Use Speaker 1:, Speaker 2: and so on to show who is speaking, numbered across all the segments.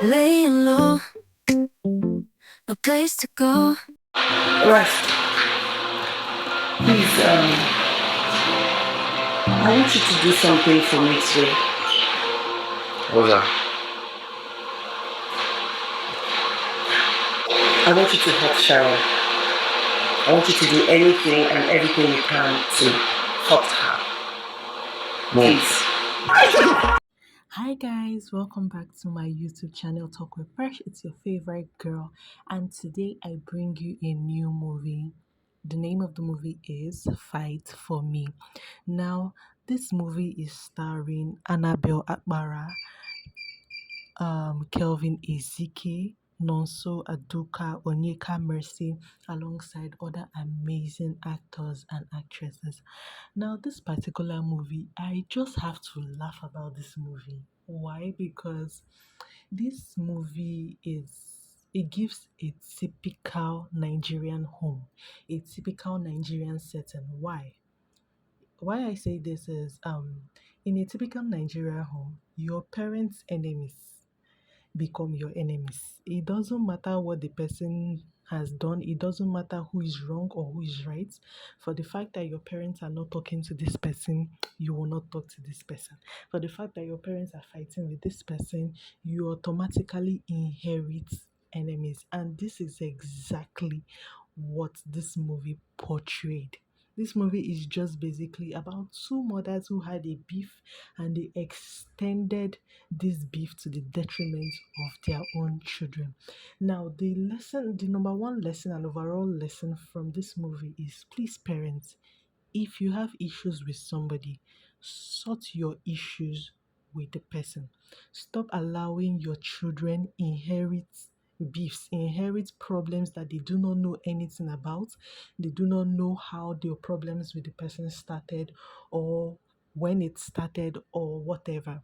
Speaker 1: Laying low, no place to go.
Speaker 2: Right, please, I want you to do something for me today.
Speaker 3: What's that?
Speaker 2: I want you to help Sharon. I want you to do anything and everything you can to help her.
Speaker 3: Mom.
Speaker 2: Please.
Speaker 4: Hi guys, welcome back to my YouTube channel Talk with Fresh. It's your favorite girl, and today I bring you a new movie. The name of the movie is Fight for Me. Now, this movie is starring Annabel Akpara, Kelvin Ezike, Nonso Aduka, Onyeka Mercy, alongside other amazing actors and actresses. Now, this particular movie, I just have to laugh about this movie. Why? Because this movie it gives a typical Nigerian home, a typical Nigerian setting. Why? Why I say this is in a typical Nigerian home, your parents' enemies become your enemies. It doesn't matter what the person has done, it doesn't matter who is wrong or who is right. For the fact that your parents are not talking to this person, you will not talk to this person. For the fact that your parents are fighting with this person, you automatically inherit enemies. And this is exactly what this movie portrayed. This movie is just basically about two mothers who had a beef and they extended this beef to the detriment of their own children. Now, the number one lesson and overall lesson from this movie is please, parents, if you have issues with somebody, sort your issues with the person. Stop allowing your children inherit beefs, inherit problems that they do not know anything about. They do not know how their problems with the person started or when it started or whatever.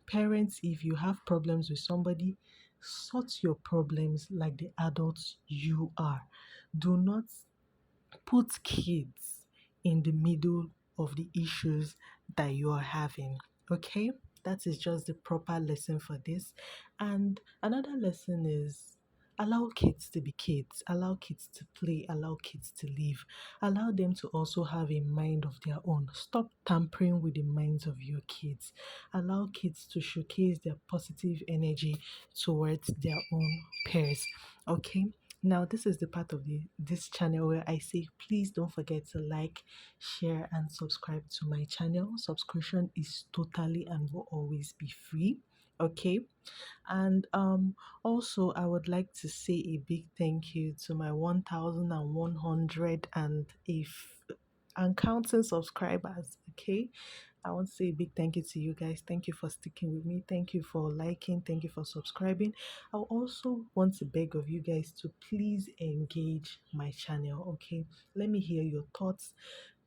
Speaker 4: Parents, if you have problems with somebody, sort your problems like the adults you are. Do not put kids in the middle of the issues that you are having. Okay? That is just the proper lesson for this. And another lesson is allow kids to be kids, allow kids to play, allow kids to live, allow them to also have a mind of their own. Stop tampering with the minds of your kids. Allow kids to showcase their positive energy towards their own peers. Okay? Now, this is the part of this channel where I say, please don't forget to like, share, and subscribe to my channel. Subscription is totally and will always be free. Okay, and also I would like to say a big thank you to my 1,100 and if and counting subscribers. Okay, I want to say a big thank you to you guys. Thank you for sticking with me. Thank you for liking. Thank you for subscribing. I also want to beg of you guys to please engage my channel. Okay, let me hear your thoughts.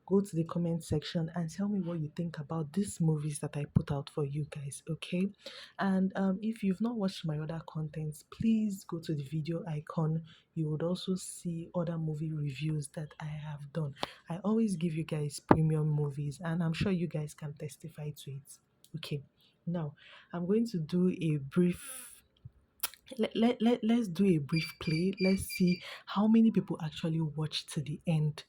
Speaker 4: Go to the comment section and tell me what you think about these movies that I put out for you guys. Okay, and if you've not watched my other contents, please go to the video icon. You would also see other movie reviews that I have done. I always give you guys premium movies, and I'm sure you guys can testify to it. Okay, now I'm going to do a brief. Let's do a brief play. Let's see how many people actually watch to the end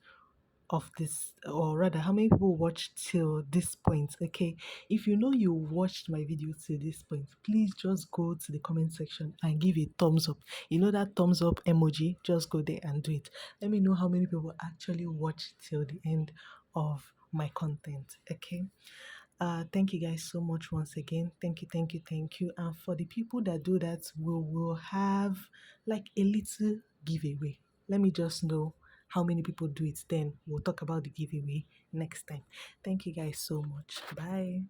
Speaker 4: of this, or rather how many people watched till this point. Okay, if you know you watched my video till this point, please just go to the comment section and give a thumbs up. You know that thumbs up emoji, just go there and do it. Let me know how many people actually watched till the end of my content. Okay, thank you guys so much once again. Thank you, thank you, thank you. And for the people that do that, we will have like a little giveaway. Let me just know how many people do it, then we'll talk about the giveaway next time. Thank you guys so much. Bye.